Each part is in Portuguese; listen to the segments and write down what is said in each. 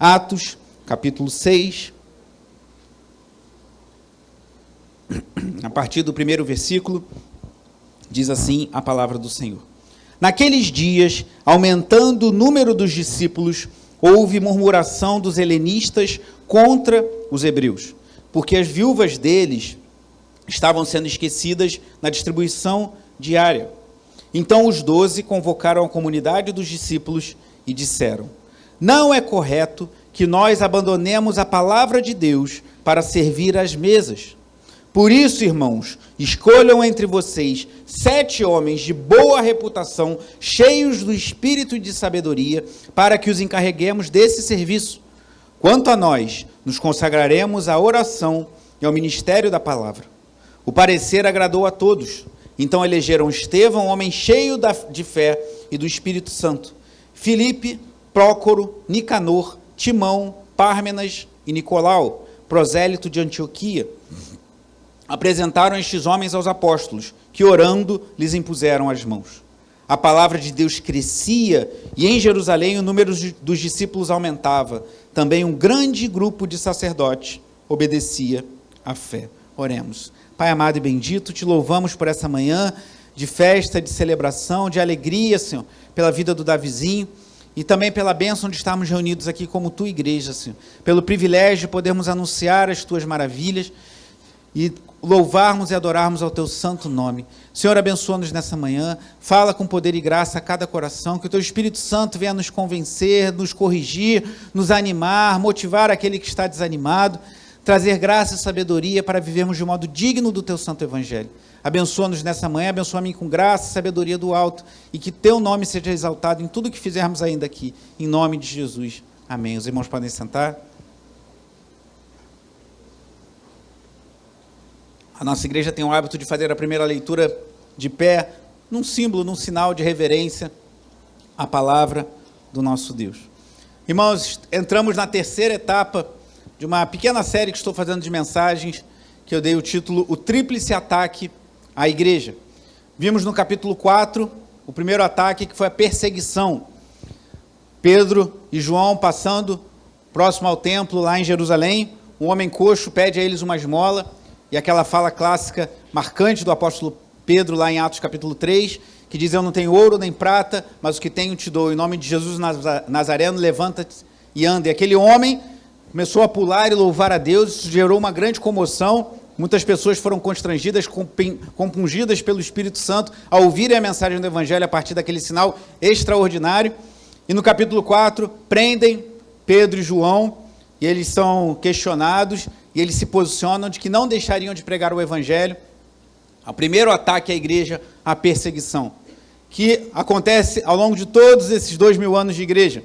Atos, capítulo 6, a partir do primeiro versículo, diz assim a palavra do Senhor. Naqueles dias, aumentando o número dos discípulos, houve murmuração dos helenistas contra os hebreus, porque as viúvas deles estavam sendo esquecidas na distribuição diária. Então os 12 convocaram a comunidade dos discípulos e disseram: não é correto que nós abandonemos a palavra de Deus para servir às mesas. Por isso, irmãos, escolham entre vocês 7 homens de boa reputação, cheios do espírito e de sabedoria, para que os encarreguemos desse serviço. Quanto a nós, nos consagraremos à oração e ao ministério da palavra. O parecer agradou a todos. Então elegeram Estevão, homem cheio de fé e do Espírito Santo, Filipe, Prócoro, Nicanor, Timão, Pármenas e Nicolau, prosélito de Antioquia. Apresentaram estes homens aos apóstolos, que orando lhes impuseram as mãos. A palavra de Deus crescia e em Jerusalém o número dos discípulos aumentava. Também um grande grupo de sacerdotes obedecia à fé. Oremos. Pai amado e bendito, te louvamos por essa manhã de festa, de celebração, de alegria, Senhor, pela vida do Davizinho e também pela bênção de estarmos reunidos aqui como tua igreja, Senhor, pelo privilégio de podermos anunciar as tuas maravilhas e louvarmos e adorarmos ao teu santo nome. Senhor, abençoa-nos nessa manhã, fala com poder e graça a cada coração, que o teu Espírito Santo venha nos convencer, nos corrigir, nos animar, motivar aquele que está desanimado, trazer graça e sabedoria para vivermos de um modo digno do teu santo evangelho. Abençoa-nos nessa manhã, abençoa-me com graça e sabedoria do alto, e que teu nome seja exaltado em tudo que fizermos ainda aqui, em nome de Jesus. Amém. Os irmãos podem sentar. A nossa igreja tem o hábito de fazer a primeira leitura de pé, num símbolo, num sinal de reverência à palavra do nosso Deus. Irmãos, entramos na terceira etapa de uma pequena série que estou fazendo de mensagens, que eu dei o título O Tríplice Ataque à Igreja. Vimos no capítulo 4, o primeiro ataque, que foi a perseguição. Pedro e João passando próximo ao templo, lá em Jerusalém, um homem coxo pede a eles uma esmola, e aquela fala clássica, marcante do apóstolo Pedro, lá em Atos capítulo 3, que diz: eu não tenho ouro nem prata, mas o que tenho te dou. Em nome de Jesus Nazareno, levanta-te e anda. E aquele homem começou a pular e louvar a Deus, isso gerou uma grande comoção. Muitas pessoas foram constrangidas, compungidas pelo Espírito Santo, ao ouvirem a mensagem do Evangelho a partir daquele sinal extraordinário. E no capítulo 4, prendem Pedro e João, e eles são questionados, e eles se posicionam de que não deixariam de pregar o Evangelho. O primeiro ataque à igreja, a perseguição, que acontece ao longo de todos esses 2000 anos de igreja.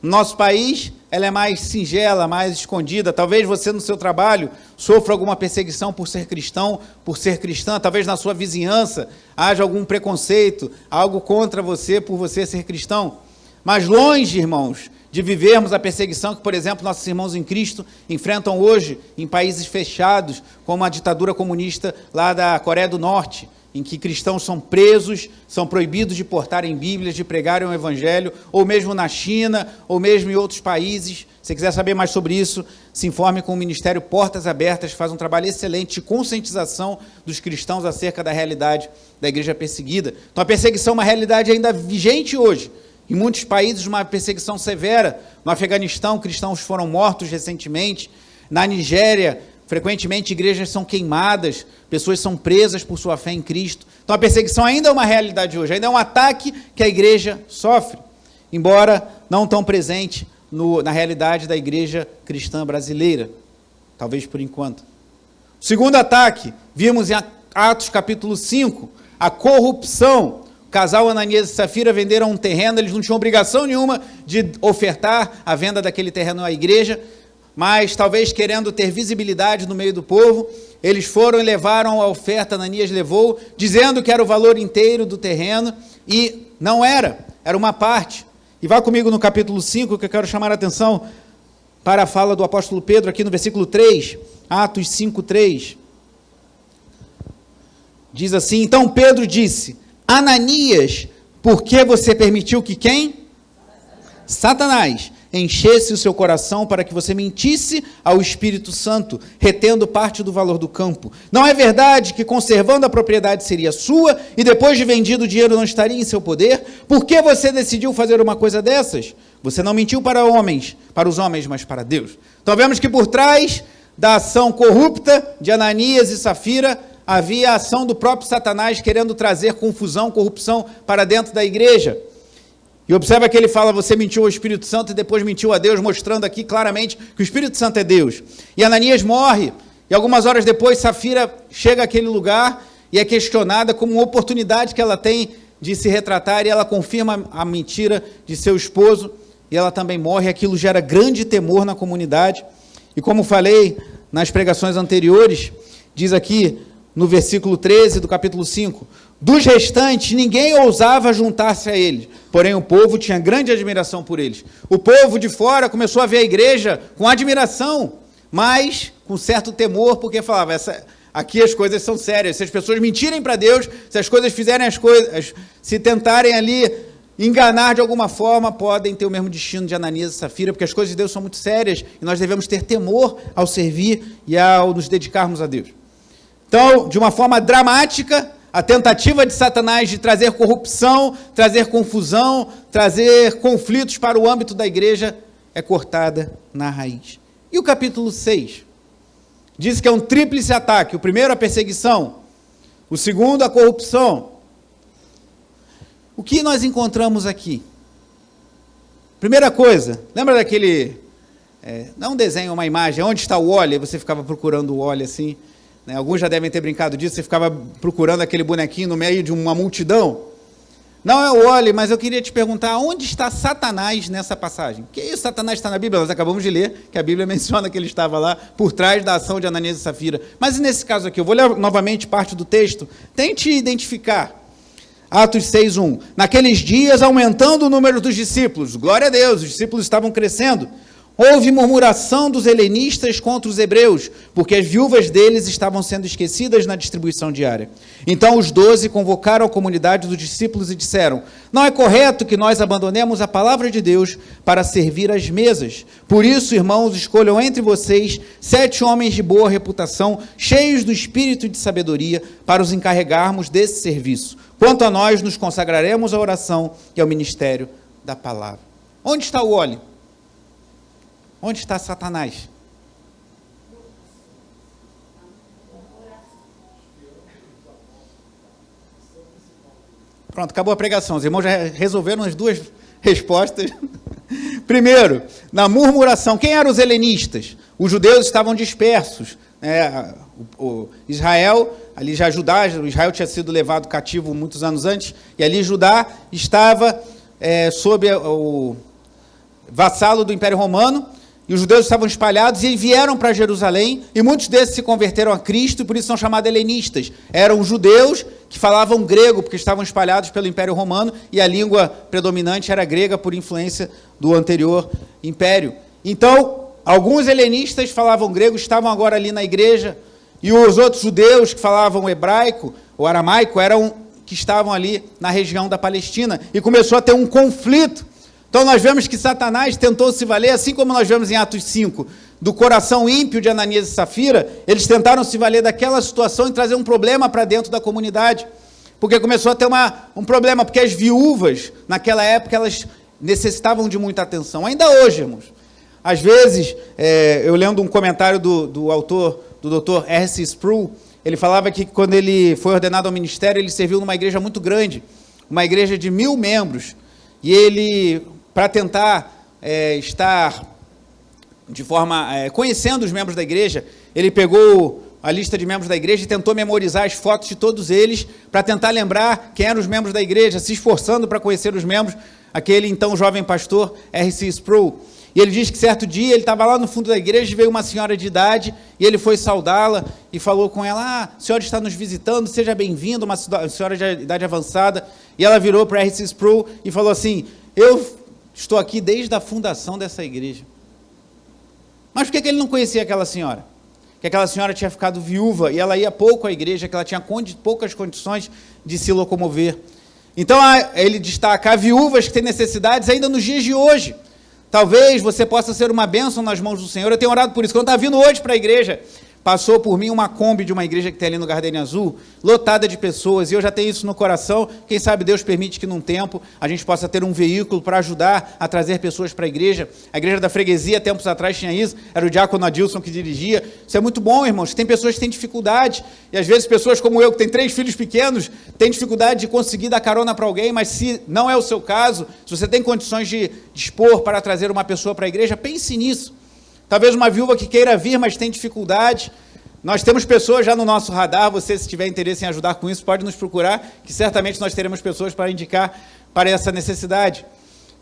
No nosso país, ela é mais singela, mais escondida. Talvez você no seu trabalho sofra alguma perseguição por ser cristão, por ser cristã. Talvez na sua vizinhança haja algum preconceito, algo contra você por você ser cristão. Mas longe, irmãos, de vivermos a perseguição que, por exemplo, nossos irmãos em Cristo enfrentam hoje em países fechados, como a ditadura comunista lá da Coreia do Norte, em que cristãos são presos, são proibidos de portarem Bíblias, de pregarem o Evangelho, ou mesmo na China, ou mesmo em outros países. Se você quiser saber mais sobre isso, se informe com o Ministério Portas Abertas, que faz um trabalho excelente de conscientização dos cristãos acerca da realidade da igreja perseguida. Então a perseguição é uma realidade ainda vigente hoje. Em muitos países, uma perseguição severa. No Afeganistão, cristãos foram mortos recentemente. Na Nigéria, frequentemente igrejas são queimadas, pessoas são presas por sua fé em Cristo. Então a perseguição ainda é uma realidade hoje, ainda é um ataque que a igreja sofre, embora não tão presente na realidade da igreja cristã brasileira, talvez por enquanto. O segundo ataque, vimos em Atos capítulo 5, a corrupção. O casal Ananias e Safira venderam um terreno, eles não tinham obrigação nenhuma de ofertar a venda daquele terreno à igreja, mas talvez querendo ter visibilidade no meio do povo, eles foram e levaram a oferta, Ananias levou, dizendo que era o valor inteiro do terreno, e não era uma parte. E vá comigo no capítulo 5, que eu quero chamar a atenção para a fala do apóstolo Pedro, aqui no versículo 3, Atos 5, 3. Diz assim: então Pedro disse: Ananias, por que você permitiu que quem? Satanás enchesse o seu coração para que você mentisse ao Espírito Santo, retendo parte do valor do campo? Não é verdade que conservando a propriedade seria sua e depois de vendido o dinheiro não estaria em seu poder? Por que você decidiu fazer uma coisa dessas? Você não mentiu para os homens, mas para Deus. Então vemos que por trás da ação corrupta de Ananias e Safira, havia a ação do próprio Satanás querendo trazer confusão, corrupção para dentro da igreja. E observa que ele fala, você mentiu ao Espírito Santo e depois mentiu a Deus, mostrando aqui claramente que o Espírito Santo é Deus. E Ananias morre, e algumas horas depois Safira chega àquele lugar e é questionada como uma oportunidade que ela tem de se retratar, e ela confirma a mentira de seu esposo, e ela também morre. Aquilo gera grande temor na comunidade. E como falei nas pregações anteriores, diz aqui no versículo 13 do capítulo 5, dos restantes ninguém ousava juntar-se a eles, porém o povo tinha grande admiração por eles. O povo de fora começou a ver a igreja com admiração, mas com certo temor, porque falava, aqui as coisas são sérias, se as pessoas mentirem para Deus, se as coisas fizerem as coisas, se tentarem ali enganar de alguma forma, podem ter o mesmo destino de Ananias e Safira, porque as coisas de Deus são muito sérias, e nós devemos ter temor ao servir e ao nos dedicarmos a Deus. Então, de uma forma dramática, a tentativa de Satanás de trazer corrupção, trazer confusão, trazer conflitos para o âmbito da igreja é cortada na raiz. E o capítulo 6? Diz que é um tríplice ataque. O primeiro, a perseguição. O segundo, a corrupção. O que nós encontramos aqui? Primeira coisa, lembra daquele, não um desenho, uma imagem, onde está o óleo? Você ficava procurando o óleo assim, né? Alguns já devem ter brincado disso, você ficava procurando aquele bonequinho no meio de uma multidão. Não é o óleo, mas eu queria te perguntar, onde está Satanás nessa passagem? Que isso, Satanás está na Bíblia? Nós acabamos de ler, que a Bíblia menciona que ele estava lá, por trás da ação de Ananias e Safira. Mas nesse caso aqui, eu vou ler novamente parte do texto, tente identificar. Atos 6:1. Naqueles dias, aumentando o número dos discípulos, glória a Deus, os discípulos estavam crescendo, houve murmuração dos helenistas contra os hebreus, porque as viúvas deles estavam sendo esquecidas na distribuição diária. Então os 12 convocaram a comunidade dos discípulos e disseram, não é correto que nós abandonemos a palavra de Deus para servir às mesas. Por isso, irmãos, escolham entre vocês 7 homens de boa reputação, cheios do espírito e de sabedoria, para os encarregarmos desse serviço. Quanto a nós, nos consagraremos à oração e ao ministério da palavra. Onde está o óleo? Onde está Satanás? Pronto, acabou a pregação. Os irmãos já resolveram as duas respostas. Primeiro, na murmuração. Quem eram os helenistas? Os judeus estavam dispersos. Israel, ali já Judá, Israel tinha sido levado cativo muitos anos antes, e ali Judá estava sob o vassalo do Império Romano, e os judeus estavam espalhados e vieram para Jerusalém, e muitos desses se converteram a Cristo, e por isso são chamados helenistas. Eram judeus que falavam grego, porque estavam espalhados pelo Império Romano, e a língua predominante era grega, por influência do anterior império. Então, alguns helenistas falavam grego, estavam agora ali na igreja, e os outros judeus que falavam hebraico, ou aramaico, que estavam ali na região da Palestina, e começou a ter um conflito. Então nós vemos que Satanás tentou se valer, assim como nós vemos em Atos 5, do coração ímpio de Ananias e Safira, eles tentaram se valer daquela situação e trazer um problema para dentro da comunidade, porque começou a ter um problema, porque as viúvas, naquela época, elas necessitavam de muita atenção, ainda hoje, irmãos. Às vezes, eu lendo um comentário do autor, do Dr. R.C. Sproul, ele falava que quando ele foi ordenado ao ministério, ele serviu numa igreja muito grande, uma igreja de 1000 membros, e ele, para tentar estar de forma, conhecendo os membros da igreja, ele pegou a lista de membros da igreja e tentou memorizar as fotos de todos eles, para tentar lembrar quem eram os membros da igreja, se esforçando para conhecer os membros, aquele então jovem pastor, R.C. Sproul. E ele diz que certo dia ele estava lá no fundo da igreja e veio uma senhora de idade e ele foi saudá-la e falou com ela, a senhora está nos visitando, seja bem-vinda, uma senhora de idade avançada. E ela virou para R.C. Sproul e falou assim, eu estou aqui desde a fundação dessa igreja. Mas por que ele não conhecia aquela senhora? Que aquela senhora tinha ficado viúva e ela ia pouco à igreja, que ela tinha poucas condições de se locomover. Então ele destaca, há viúvas que têm necessidades ainda nos dias de hoje. Talvez você possa ser uma bênção nas mãos do Senhor. Eu tenho orado por isso. Quando eu estava vindo hoje para a igreja, passou por mim uma Kombi de uma igreja que tem ali no Gardenia Azul, lotada de pessoas, e eu já tenho isso no coração. Quem sabe Deus permite que num tempo a gente possa ter um veículo para ajudar a trazer pessoas para a igreja. A igreja da freguesia, tempos atrás, tinha isso, era o diácono Adilson que dirigia. Isso é muito bom, irmãos. Tem pessoas que têm dificuldade, e às vezes pessoas como eu, que tem 3 filhos pequenos, têm dificuldade de conseguir dar carona para alguém, mas se não é o seu caso, se você tem condições de dispor para trazer uma pessoa para a igreja, pense nisso. Talvez uma viúva que queira vir, mas tem dificuldade. Nós temos pessoas já no nosso radar. Você, se tiver interesse em ajudar com isso, pode nos procurar, que certamente nós teremos pessoas para indicar para essa necessidade.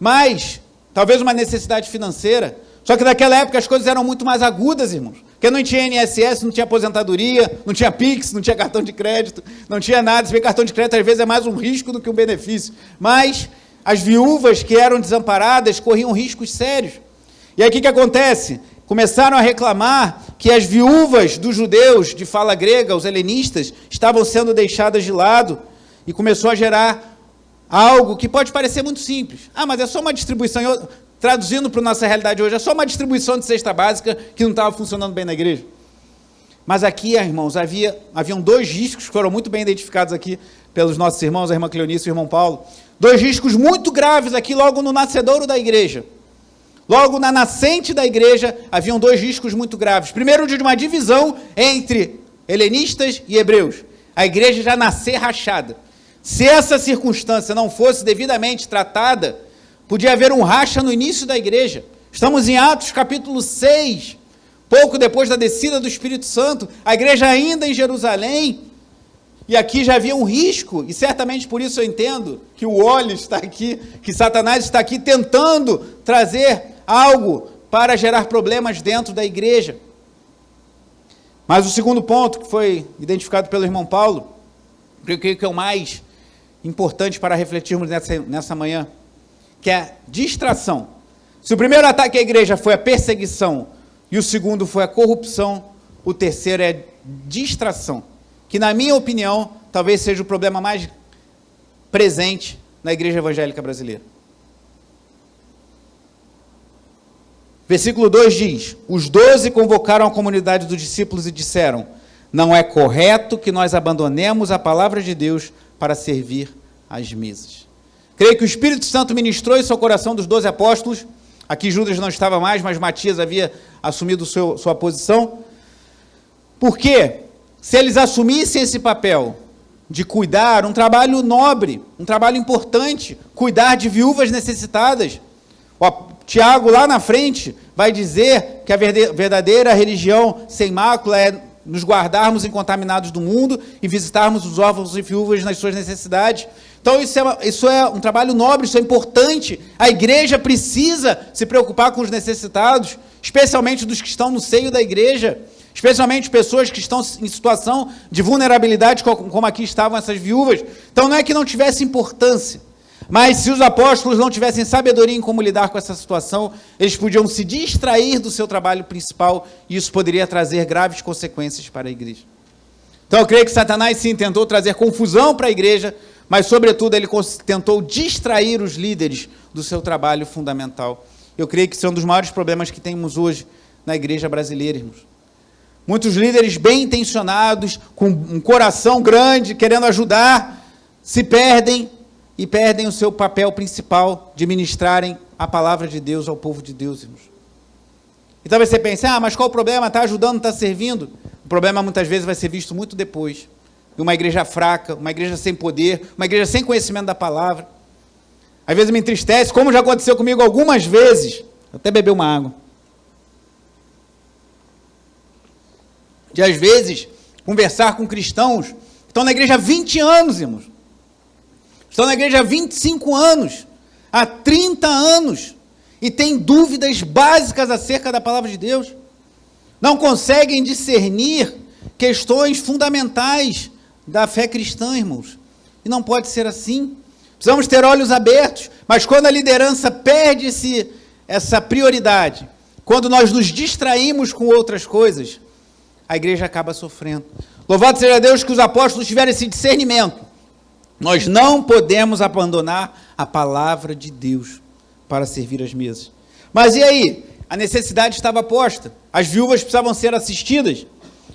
Mas, talvez uma necessidade financeira. Só que naquela época as coisas eram muito mais agudas, irmãos. Porque não tinha INSS, não tinha aposentadoria, não tinha Pix, não tinha cartão de crédito, não tinha nada. Se bem cartão de crédito às vezes é mais um risco do que um benefício. Mas as viúvas que eram desamparadas corriam riscos sérios. E aí o que acontece? Começaram a reclamar que as viúvas dos judeus de fala grega, os helenistas, estavam sendo deixadas de lado, e começou a gerar algo que pode parecer muito simples. Mas é só uma distribuição, traduzindo para a nossa realidade hoje, é só uma distribuição de cesta básica que não estava funcionando bem na igreja. Mas aqui, irmãos, haviam 2 riscos que foram muito bem identificados aqui pelos nossos irmãos, a irmã Cleonice e o irmão Paulo. 2 riscos muito graves aqui logo no nascedouro da igreja. Logo na nascente da igreja, haviam 2 riscos muito graves. Primeiro, de uma divisão entre helenistas e hebreus. A igreja já nascer rachada. Se essa circunstância não fosse devidamente tratada, podia haver um racha no início da igreja. Estamos em Atos capítulo 6, pouco depois da descida do Espírito Santo, a igreja ainda em Jerusalém, e aqui já havia um risco, e certamente por isso eu entendo que o óleo está aqui, que Satanás está aqui tentando trazer algo para gerar problemas dentro da igreja. Mas o segundo ponto, que foi identificado pelo irmão Paulo, que eu creio que é o mais importante para refletirmos nessa manhã, que é a distração. Se o primeiro ataque à igreja foi a perseguição, e o segundo foi a corrupção, o terceiro é distração, que na minha opinião, talvez seja o problema mais presente na igreja evangélica brasileira. Versículo 2 diz: os 12 convocaram a comunidade dos discípulos e disseram: não é correto que nós abandonemos a palavra de Deus para servir às mesas. Creio que o Espírito Santo ministrou isso ao coração dos 12 apóstolos. Aqui Judas não estava mais, mas Matias havia assumido sua posição. Por quê? Se eles assumissem esse papel de cuidar, um trabalho nobre, um trabalho importante, cuidar de viúvas necessitadas. Tiago, lá na frente, vai dizer que a verdadeira religião sem mácula é nos guardarmos incontaminados do mundo e visitarmos os órfãos e viúvas nas suas necessidades. Então, isso é um trabalho nobre, isso é importante. A igreja precisa se preocupar com os necessitados, especialmente dos que estão no seio da igreja, especialmente pessoas que estão em situação de vulnerabilidade, como aqui estavam essas viúvas. Então, não é que não tivesse importância, mas se os apóstolos não tivessem sabedoria em como lidar com essa situação, eles podiam se distrair do seu trabalho principal, e isso poderia trazer graves consequências para a igreja. Então, eu creio que Satanás sim tentou trazer confusão para a igreja, mas, sobretudo, ele tentou distrair os líderes do seu trabalho fundamental. Eu creio que isso é um dos maiores problemas que temos hoje na igreja brasileira, irmãos. Muitos líderes bem intencionados, com um coração grande, querendo ajudar, se perdem e perdem o seu papel principal de ministrarem a palavra de Deus ao povo de Deus, irmãos. E talvez você pense, mas qual o problema? Está ajudando, está servindo? O problema muitas vezes vai ser visto muito depois. Uma igreja fraca, uma igreja sem poder, uma igreja sem conhecimento da palavra. Às vezes me entristece, como já aconteceu comigo algumas vezes, até beber uma água, de às vezes conversar com cristãos que estão na igreja há 20 anos, irmãos. Estão na igreja há 25 anos, há 30 anos, e têm dúvidas básicas acerca da palavra de Deus. Não conseguem discernir questões fundamentais da fé cristã, irmãos. E não pode ser assim. Precisamos ter olhos abertos, mas quando a liderança perde essa prioridade, quando nós nos distraímos com outras coisas, a igreja acaba sofrendo. Louvado seja Deus que os apóstolos tiveram esse discernimento. Nós não podemos abandonar a palavra de Deus para servir as mesas. Mas e aí? A necessidade estava posta. As viúvas precisavam ser assistidas.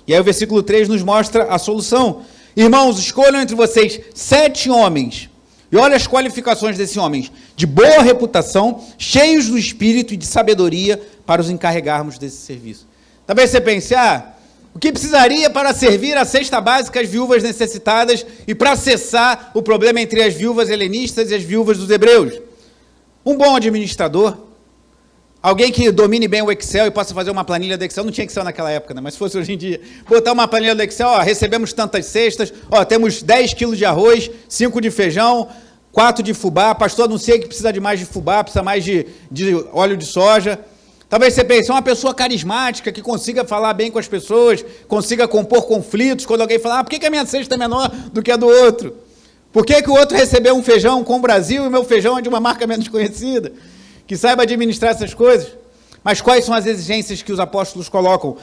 E aí o versículo 3 nos mostra a solução. Irmãos, escolham entre vocês 7 homens. E olha as qualificações desses homens. De boa reputação, cheios do espírito e de sabedoria para os encarregarmos desse serviço. Talvez você pense, o que precisaria para servir a cesta básica às viúvas necessitadas e para cessar o problema entre as viúvas helenistas e as viúvas dos hebreus? Um bom administrador, alguém que domine bem o Excel e possa fazer uma planilha do Excel. Não tinha Excel naquela época, né? Mas se fosse hoje em dia, botar uma planilha do Excel, recebemos tantas cestas, temos 10 quilos de arroz, 5 de feijão, 4 de fubá, pastor anuncia que precisa de mais de fubá, precisa mais de óleo de soja. Talvez você pense, uma pessoa carismática, que consiga falar bem com as pessoas, consiga compor conflitos, quando alguém fala, por que a minha cesta é menor do que a do outro? Por que o outro recebeu um feijão com o Brasil e o meu feijão é de uma marca menos conhecida? Que saiba administrar essas coisas. Mas quais são as exigências que os apóstolos colocam?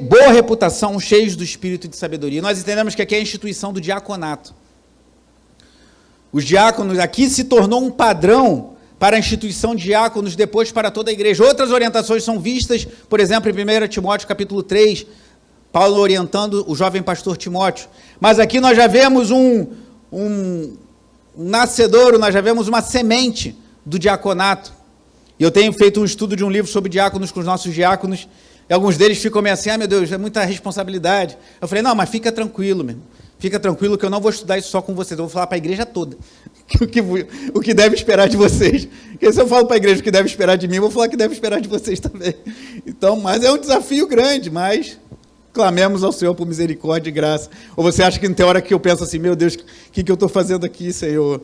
Boa reputação, cheios do espírito e de sabedoria. Nós entendemos que aqui é a instituição do diaconato. Os diáconos, aqui se tornou um padrão para a instituição de diáconos, depois para toda a igreja. Outras orientações são vistas, por exemplo, em 1 Timóteo capítulo 3, Paulo orientando o jovem pastor Timóteo. Mas aqui nós já vemos um nascedouro, nós já vemos uma semente do diaconato. E eu tenho feito um estudo de um livro sobre diáconos com os nossos diáconos, e alguns deles ficam meio assim, meu Deus, é muita responsabilidade. Eu falei, não, mas fica tranquilo, meu irmão. Fica tranquilo que eu não vou estudar isso só com vocês, eu vou falar para a igreja toda o que deve esperar de vocês. Porque se eu falo para a igreja o que deve esperar de mim, eu vou falar o que deve esperar de vocês também. Então, mas é um desafio grande, mas clamemos ao Senhor por misericórdia e graça. Ou você acha que não tem hora que eu penso assim, meu Deus, o que eu estou fazendo aqui, Senhor?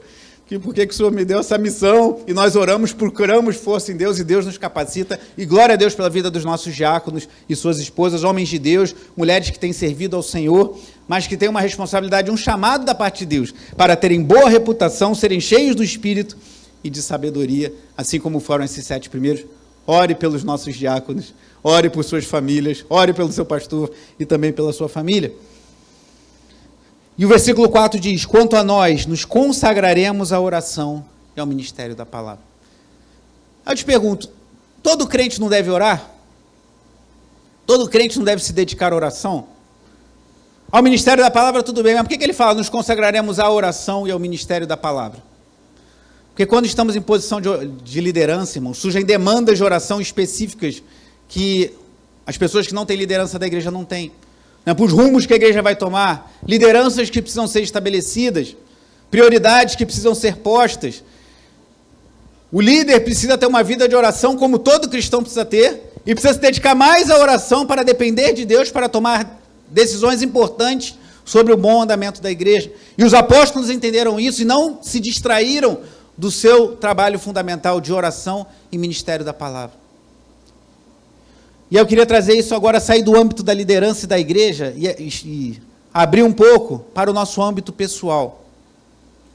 Por que o Senhor me deu essa missão? E nós oramos, procuramos força em Deus e Deus nos capacita. E glória a Deus pela vida dos nossos diáconos e suas esposas, homens de Deus, mulheres que têm servido ao Senhor, mas que têm uma responsabilidade, um chamado da parte de Deus, para terem boa reputação, serem cheios do Espírito e de sabedoria, assim como foram esses 7 primeiros. Ore pelos nossos diáconos, ore por suas famílias, ore pelo seu pastor e também pela sua família. E o versículo 4 diz, quanto a nós, nos consagraremos à oração e ao ministério da palavra. Eu te pergunto, todo crente não deve orar? Todo crente não deve se dedicar à oração? Ao ministério da palavra tudo bem, mas por que ele fala, nos consagraremos à oração e ao ministério da palavra? Porque quando estamos em posição de liderança, irmãos, surgem demandas de oração específicas que as pessoas que não têm liderança da igreja não têm. Para os rumos que a igreja vai tomar, lideranças que precisam ser estabelecidas, prioridades que precisam ser postas. O líder precisa ter uma vida de oração, como todo cristão precisa ter, e precisa se dedicar mais à oração para depender de Deus, para tomar decisões importantes sobre o bom andamento da igreja. E os apóstolos entenderam isso e não se distraíram do seu trabalho fundamental de oração e ministério da palavra. E eu queria trazer isso agora, sair do âmbito da liderança e da igreja e abrir um pouco para o nosso âmbito pessoal.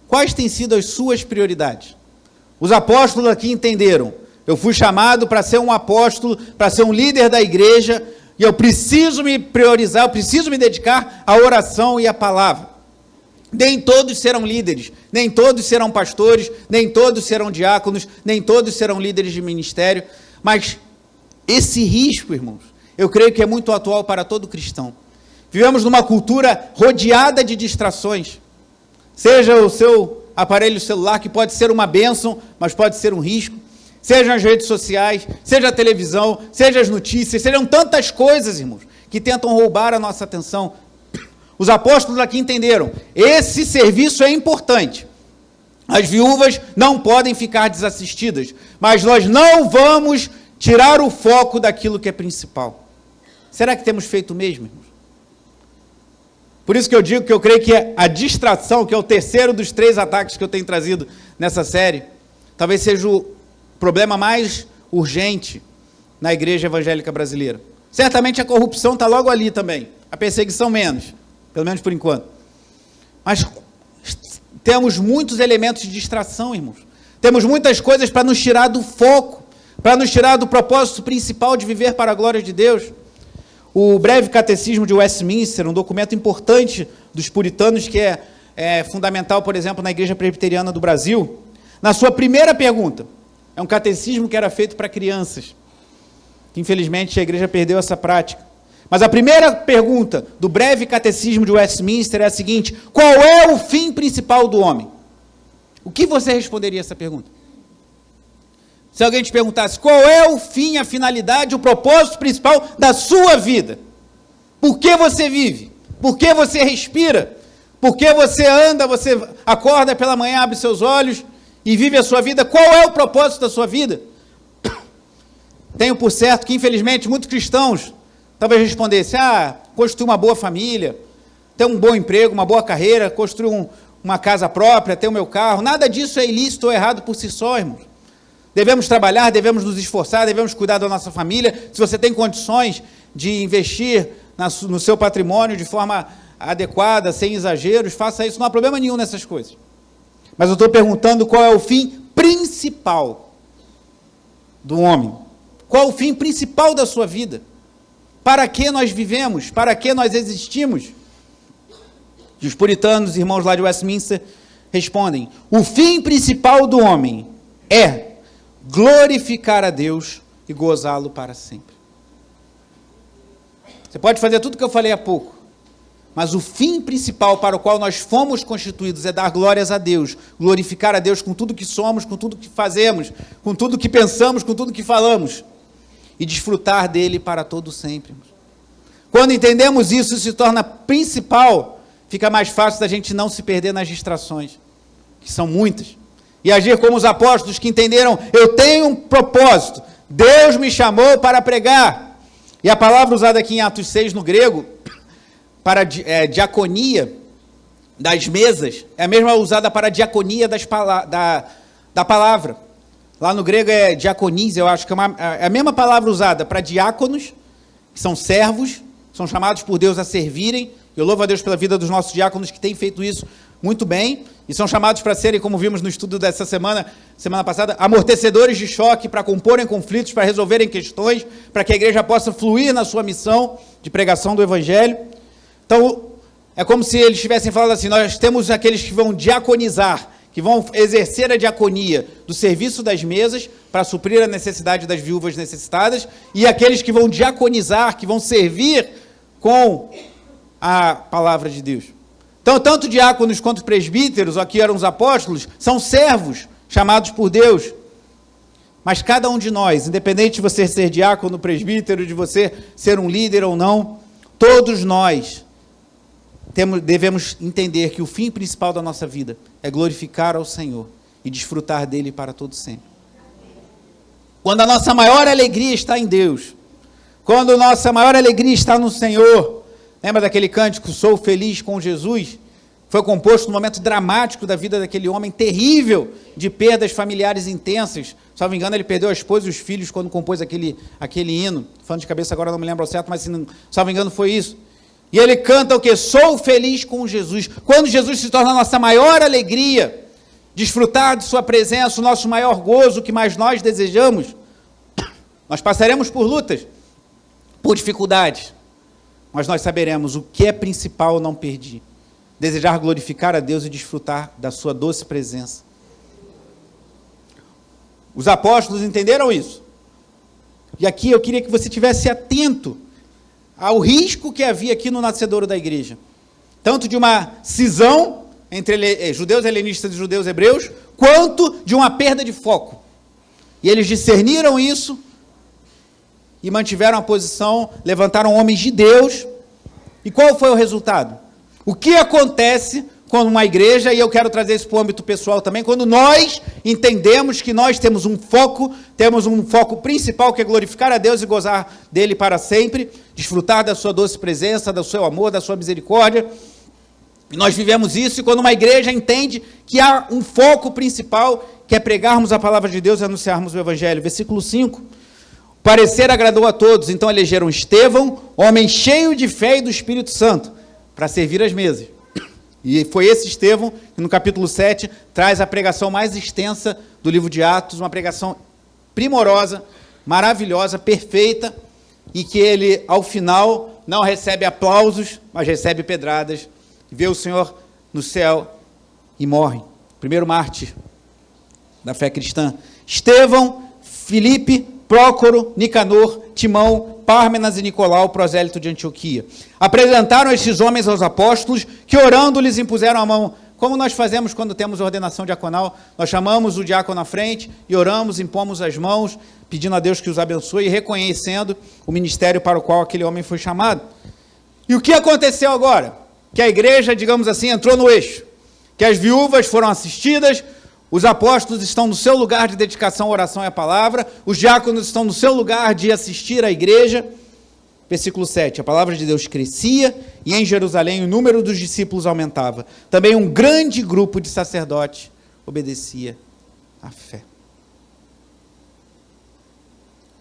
Quais têm sido as suas prioridades? Os apóstolos aqui entenderam. Eu fui chamado para ser um apóstolo, para ser um líder da igreja, e eu preciso me priorizar, eu preciso me dedicar à oração e à palavra. Nem todos serão líderes, nem todos serão pastores, nem todos serão diáconos, nem todos serão líderes de ministério, mas esse risco, irmãos, eu creio que é muito atual para todo cristão. Vivemos numa cultura rodeada de distrações, seja o seu aparelho celular, que pode ser uma bênção, mas pode ser um risco, seja as redes sociais, seja a televisão, seja as notícias, sejam tantas coisas, irmãos, que tentam roubar a nossa atenção. Os apóstolos aqui entenderam, esse serviço é importante, as viúvas não podem ficar desassistidas, mas nós não vamos tirar o foco daquilo que é principal. Será que temos feito o mesmo, irmãos? Por isso que eu digo que eu creio que a distração, que é o terceiro dos 3 ataques que eu tenho trazido nessa série, talvez seja o problema mais urgente na igreja evangélica brasileira. Certamente a corrupção está logo ali também, a perseguição menos, pelo menos por enquanto. Mas temos muitos elementos de distração, irmãos. Temos muitas coisas para nos tirar do foco, para nos tirar do propósito principal de viver para a glória de Deus. O breve catecismo de Westminster, um documento importante dos puritanos, que é fundamental, por exemplo, na Igreja Presbiteriana do Brasil, na sua primeira pergunta, É um catecismo que era feito para crianças. Infelizmente, a igreja perdeu essa prática. Mas a primeira pergunta do breve catecismo de Westminster é a seguinte: qual é o fim principal do homem? O que você responderia a essa pergunta? Se alguém te perguntasse qual é o fim, a finalidade, o propósito principal da sua vida? Por que você vive? Por que você respira? Por que você anda, você acorda pela manhã, abre seus olhos e vive a sua vida? Qual é o propósito da sua vida? Tenho por certo que, infelizmente, muitos cristãos talvez respondessem: construir uma boa família, ter um bom emprego, uma boa carreira, construir uma casa própria, ter o meu carro. Nada disso é ilícito ou errado por si só, irmãos. Devemos trabalhar, devemos nos esforçar, devemos cuidar da nossa família. Se você tem condições de investir no seu patrimônio de forma adequada, sem exageros, faça isso. Não há problema nenhum nessas coisas. Mas eu estou perguntando qual é o fim principal do homem. Qual o fim principal da sua vida? Para que nós vivemos? Para que nós existimos? E os puritanos, irmãos lá de Westminster, respondem: o fim principal do homem é glorificar a Deus e gozá-lo para sempre. Você pode fazer tudo o que eu falei há pouco, mas o fim principal para o qual nós fomos constituídos é dar glórias a Deus, glorificar a Deus com tudo que somos, com tudo que fazemos, com tudo que pensamos, com tudo que falamos, e desfrutar dele para todo sempre. Quando entendemos isso, isso se torna principal, fica mais fácil da gente não se perder nas distrações, que são muitas, e agir como os apóstolos que entenderam: eu tenho um propósito, Deus me chamou para pregar. E a palavra usada aqui em Atos 6 no grego, para diaconia das mesas, é a mesma usada para diaconia da palavra. Lá no grego é diaconis, eu acho que é a mesma palavra usada para diáconos, que são servos, são chamados por Deus a servirem. Eu louvo a Deus pela vida dos nossos diáconos que têm feito isso muito bem, e são chamados para serem, como vimos no estudo dessa semana passada, amortecedores de choque, para comporem conflitos, para resolverem questões, para que a igreja possa fluir na sua missão de pregação do Evangelho. Então, é como se eles tivessem falado assim: nós temos aqueles que vão diaconizar, que vão exercer a diaconia do serviço das mesas, para suprir a necessidade das viúvas necessitadas, e aqueles que vão diaconizar, que vão servir com a palavra de Deus. Então, tanto diáconos quanto presbíteros, aqui eram os apóstolos, são servos chamados por Deus. Mas cada um de nós, independente de você ser diácono, presbítero, de você ser um líder ou não, todos nós devemos entender que o fim principal da nossa vida é glorificar ao Senhor e desfrutar dele para todo sempre. Quando a nossa maior alegria está em Deus, quando a nossa maior alegria está no Senhor, lembra daquele cântico, Sou Feliz com Jesus? Foi composto num momento dramático da vida daquele homem, terrível, de perdas familiares intensas. Se não me engano, ele perdeu a esposa e os filhos quando compôs aquele hino. Falando de cabeça agora não me lembro ao certo, mas se não me engano foi isso. E ele canta o quê? Sou feliz com Jesus. Quando Jesus se torna a nossa maior alegria, desfrutar de sua presença, o nosso maior gozo, o que mais nós desejamos, nós passaremos por lutas, por dificuldades, mas nós saberemos o que é principal não perder. Desejar glorificar a Deus e desfrutar da sua doce presença. Os apóstolos entenderam isso. E aqui eu queria que você estivesse atento ao risco que havia aqui no nascedouro da igreja. Tanto de uma cisão entre judeus helenistas e judeus hebreus, quanto de uma perda de foco. E eles discerniram isso e mantiveram a posição, levantaram homens de Deus. E qual foi o resultado? O que acontece quando uma igreja, e eu quero trazer isso para o âmbito pessoal também, quando nós entendemos que nós temos um foco principal, que é glorificar a Deus e gozar dele para sempre, desfrutar da sua doce presença, do seu amor, da sua misericórdia, e nós vivemos isso, e quando uma igreja entende que há um foco principal, que é pregarmos a palavra de Deus e anunciarmos o Evangelho. Versículo 5, o parecer agradou a todos, então elegeram Estevão, homem cheio de fé e do Espírito Santo, para servir as mesas. E foi esse Estevão que no capítulo 7 traz a pregação mais extensa do livro de Atos, uma pregação primorosa, maravilhosa, perfeita, e que ele, ao final, não recebe aplausos, mas recebe pedradas, e vê o Senhor no céu e morre. Primeiro mártir da fé cristã. Estevão, Filipe, Prócoro, Nicanor, Timão, Pármenas e Nicolau, prosélito de Antioquia. Apresentaram estes homens aos apóstolos, que orando lhes impuseram a mão. Como nós fazemos quando temos ordenação diaconal, nós chamamos o diácono à frente e oramos, impomos as mãos, pedindo a Deus que os abençoe e reconhecendo o ministério para o qual aquele homem foi chamado. E o que aconteceu agora? Que a igreja, digamos assim, entrou no eixo, que as viúvas foram assistidas, os apóstolos estão no seu lugar de dedicação à oração e à palavra, os diáconos estão no seu lugar de assistir à igreja. Versículo 7, a palavra de Deus crescia e em Jerusalém o número dos discípulos aumentava. Também um grande grupo de sacerdotes obedecia à fé.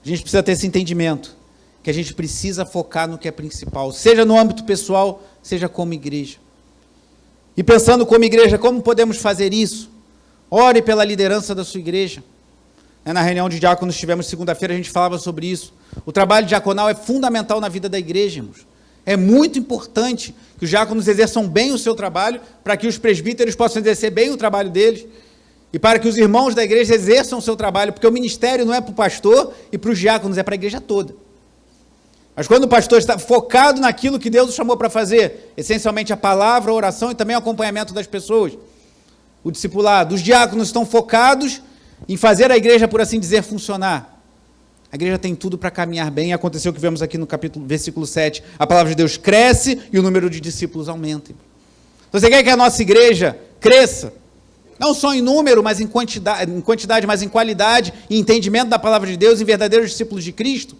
A gente precisa ter esse entendimento, que a gente precisa focar no que é principal, seja no âmbito pessoal, seja como igreja. E pensando como igreja, como podemos fazer isso? Ore pela liderança da sua igreja. Na reunião de diáconos que tivemos segunda-feira, a gente falava sobre isso. O trabalho diaconal é fundamental na vida da igreja, irmãos. É muito importante que os diáconos exerçam bem o seu trabalho, para que os presbíteros possam exercer bem o trabalho deles, e para que os irmãos da igreja exerçam o seu trabalho, porque o ministério não é para o pastor e para os diáconos, é para a igreja toda. Mas quando o pastor está focado naquilo que Deus o chamou para fazer, essencialmente a palavra, a oração e também o acompanhamento das pessoas, o discipulado, os diáconos estão focados em fazer a igreja, por assim dizer, funcionar. A igreja tem tudo para caminhar bem, e aconteceu o que vemos aqui no versículo 7, a palavra de Deus cresce e o número de discípulos aumenta. Então, você quer que a nossa igreja cresça? Não só em número, mas em quantidade, mas em qualidade e entendimento da palavra de Deus, em verdadeiros discípulos de Cristo?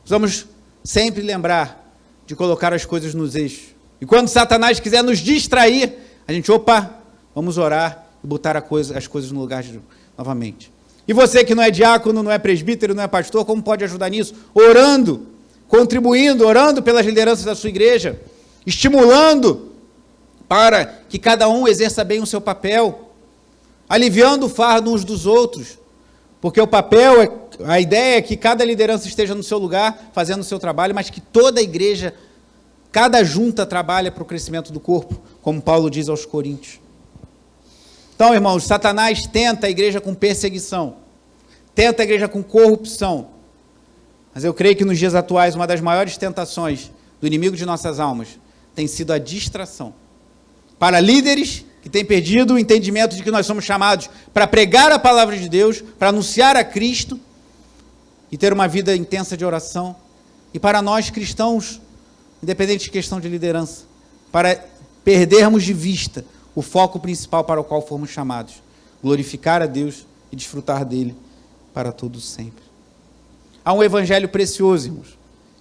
Precisamos sempre lembrar de colocar as coisas nos eixos. E quando Satanás quiser nos distrair, a gente, vamos orar e botar as coisas no lugar novamente. E você que não é diácono, não é presbítero, não é pastor, como pode ajudar nisso? Orando, contribuindo, orando pelas lideranças da sua igreja, estimulando para que cada um exerça bem o seu papel, aliviando o fardo uns dos outros, porque a ideia é que cada liderança esteja no seu lugar, fazendo o seu trabalho, mas que toda a igreja, cada junta trabalha para o crescimento do corpo, como Paulo diz aos Coríntios. Então, irmãos, Satanás tenta a igreja com perseguição, tenta a igreja com corrupção, mas eu creio que nos dias atuais uma das maiores tentações do inimigo de nossas almas tem sido a distração. Para líderes que têm perdido o entendimento de que nós somos chamados para pregar a palavra de Deus, para anunciar a Cristo e ter uma vida intensa de oração, e para nós cristãos, independente de questão de liderança, para perdermos de vista o foco principal para o qual fomos chamados, glorificar a Deus e desfrutar dele para todos sempre. Há um evangelho precioso, irmãos,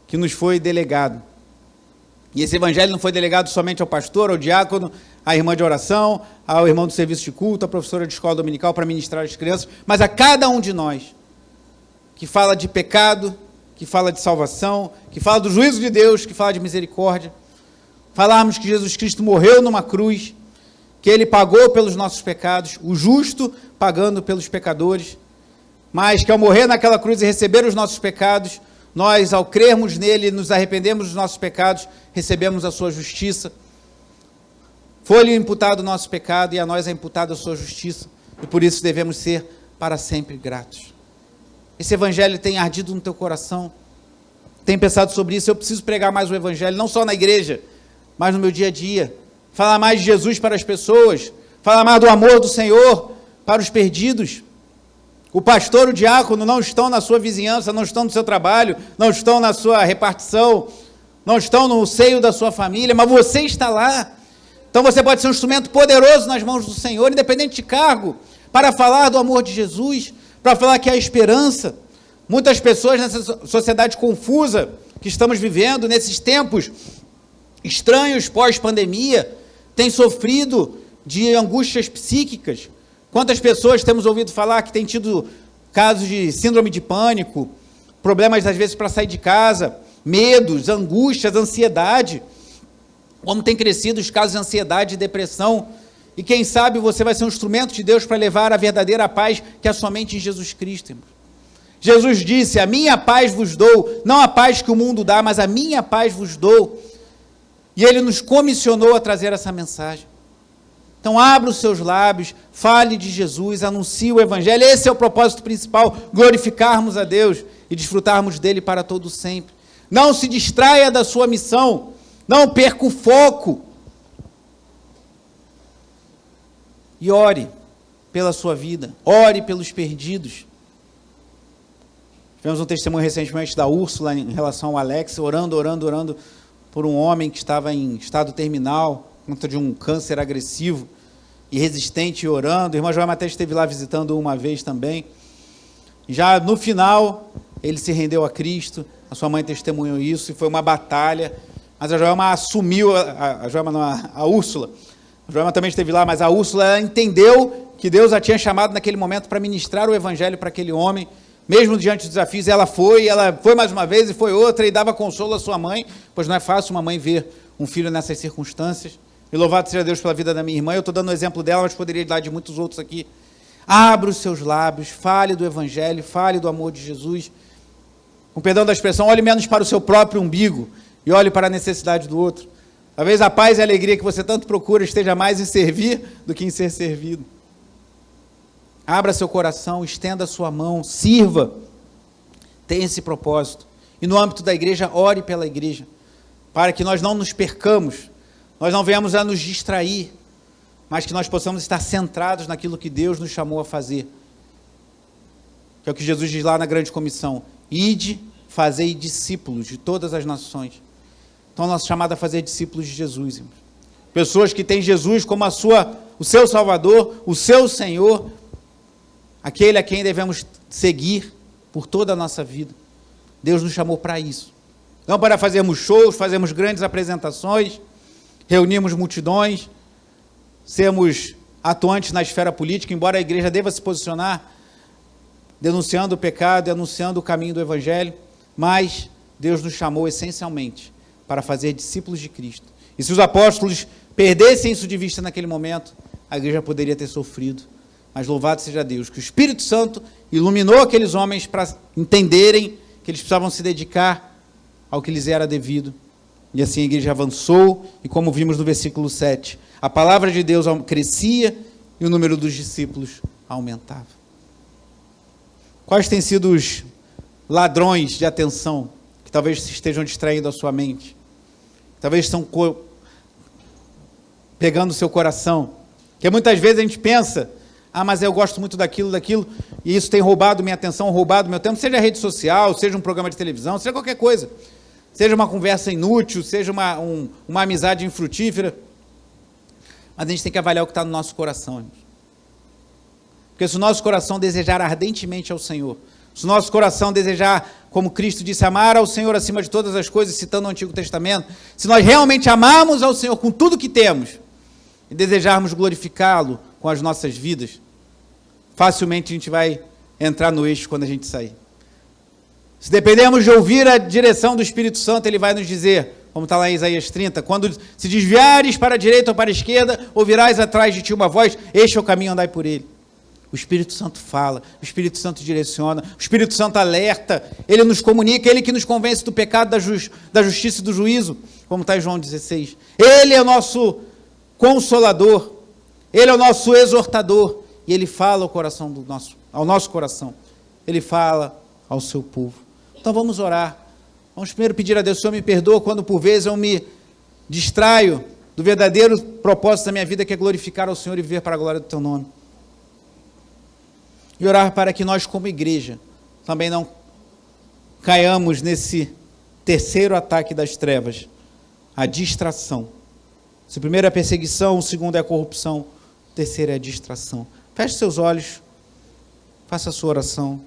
que nos foi delegado. E esse evangelho não foi delegado somente ao pastor, ao diácono, à irmã de oração, ao irmão do serviço de culto, à professora de escola dominical para ministrar às crianças, mas a cada um de nós, que fala de pecado, que fala de salvação, que fala do juízo de Deus, que fala de misericórdia. Falarmos que Jesus Cristo morreu numa cruz, que ele pagou pelos nossos pecados, o justo pagando pelos pecadores, mas que ao morrer naquela cruz e receber os nossos pecados, nós, ao crermos nele, nos arrependemos dos nossos pecados, recebemos a sua justiça. Foi-lhe imputado o nosso pecado e a nós é imputada a sua justiça, e por isso devemos ser para sempre gratos. Esse evangelho tem ardido no teu coração? Tem pensado sobre isso? Eu preciso pregar mais o evangelho, não só na igreja, mas no meu dia a dia. Falar mais de Jesus para as pessoas, falar mais do amor do Senhor para os perdidos. O pastor, o diácono não estão na sua vizinhança, não estão no seu trabalho, não estão na sua repartição, não estão no seio da sua família, mas você está lá. Então você pode ser um instrumento poderoso nas mãos do Senhor, independente de cargo, para falar do amor de Jesus, para falar que há esperança. Muitas pessoas nessa sociedade confusa que estamos vivendo, nesses tempos estranhos pós-pandemia, têm sofrido de angústias psíquicas. Quantas pessoas temos ouvido falar que têm tido casos de síndrome de pânico, problemas às vezes para sair de casa, medos, angústias, ansiedade. Como tem crescido os casos de ansiedade e depressão. E quem sabe você vai ser um instrumento de Deus para levar a verdadeira paz que é somente em Jesus Cristo. Irmão. Jesus disse, a minha paz vos dou, não a paz que o mundo dá, mas a minha paz vos dou. E ele nos comissionou a trazer essa mensagem. Então abra os seus lábios, fale de Jesus, anuncie o Evangelho. Esse é o propósito principal, glorificarmos a Deus e desfrutarmos dele para todo sempre. Não se distraia da sua missão, não perca o foco. E ore pela sua vida, ore pelos perdidos. Tivemos um testemunho recentemente da Úrsula em relação ao Alex, orando por um homem que estava em estado terminal, por conta de um câncer agressivo e resistente, e orando. O irmão João até esteve lá visitando uma vez também. Já no final, ele se rendeu a Cristo, a sua mãe testemunhou isso, e foi uma batalha, mas a Joelma assumiu, a Úrsula, a Joelma também esteve lá, mas a Úrsula entendeu que Deus a tinha chamado naquele momento para ministrar o Evangelho para aquele homem, mesmo diante dos desafios. Ela foi mais uma vez e foi outra, e dava consolo à sua mãe, pois não é fácil uma mãe ver um filho nessas circunstâncias. E louvado seja Deus pela vida da minha irmã. Eu estou dando o exemplo dela, mas poderia dar de muitos outros aqui. Abra os seus lábios, fale do Evangelho, fale do amor de Jesus. Com perdão da expressão, olhe menos para o seu próprio umbigo e olhe para a necessidade do outro. Talvez a paz e a alegria que você tanto procura esteja mais em servir do que em ser servido. Abra seu coração, estenda a sua mão, sirva. Tenha esse propósito. E no âmbito da igreja, ore pela igreja, para que nós não nos percamos, nós não venhamos a nos distrair, mas que nós possamos estar centrados naquilo que Deus nos chamou a fazer. Que é o que Jesus diz lá na grande comissão: ide, fazei discípulos de todas as nações. Então, nossa chamada a fazer discípulos de Jesus, irmãos. Pessoas que têm Jesus como o seu Salvador, o seu Senhor, aquele a quem devemos seguir por toda a nossa vida. Deus nos chamou para isso. Não para fazermos shows, fazermos grandes apresentações, reunirmos multidões, sermos atuantes na esfera política, embora a igreja deva se posicionar denunciando o pecado e anunciando o caminho do Evangelho, mas Deus nos chamou essencialmente para fazer discípulos de Cristo. E se os apóstolos perdessem isso de vista naquele momento, a igreja poderia ter sofrido. Mas louvado seja Deus, que o Espírito Santo iluminou aqueles homens para entenderem que eles precisavam se dedicar ao que lhes era devido. E assim a igreja avançou, e como vimos no versículo 7, a palavra de Deus crescia e o número dos discípulos aumentava. Quais têm sido os ladrões de atenção que talvez estejam distraindo a sua mente? Talvez estão pegando o seu coração. Porque muitas vezes a gente pensa: mas eu gosto muito daquilo, e isso tem roubado minha atenção, roubado meu tempo, seja rede social, seja um programa de televisão, seja qualquer coisa. Seja uma conversa inútil, seja uma amizade infrutífera. Mas a gente tem que avaliar o que está no nosso coração, irmãos. Porque se o nosso coração desejar ardentemente ao Senhor, se o nosso coração desejar, como Cristo disse, amar ao Senhor acima de todas as coisas, citando o Antigo Testamento, se nós realmente amarmos ao Senhor com tudo que temos, e desejarmos glorificá-lo com as nossas vidas, facilmente a gente vai entrar no eixo quando a gente sair. Se dependermos de ouvir a direção do Espírito Santo, ele vai nos dizer, como está lá em Isaías 30, quando se desviares para a direita ou para a esquerda, ouvirás atrás de ti uma voz: este é o caminho, andai por ele. O Espírito Santo fala, o Espírito Santo direciona, o Espírito Santo alerta, ele nos comunica, ele que nos convence do pecado, da justiça e do juízo, como está em João 16. Ele é o nosso consolador, ele é o nosso exortador, e ele fala ao nosso coração, ele fala ao seu povo. Então vamos orar. Vamos primeiro pedir a Deus: Senhor, me perdoa quando por vezes eu me distraio do verdadeiro propósito da minha vida, que é glorificar ao Senhor e viver para a glória do teu nome. E orar para que nós, como igreja, também não caiamos nesse terceiro ataque das trevas, a distração. Se o primeiro é a perseguição, o segundo é a corrupção, o terceiro é a distração. Feche seus olhos, faça a sua oração.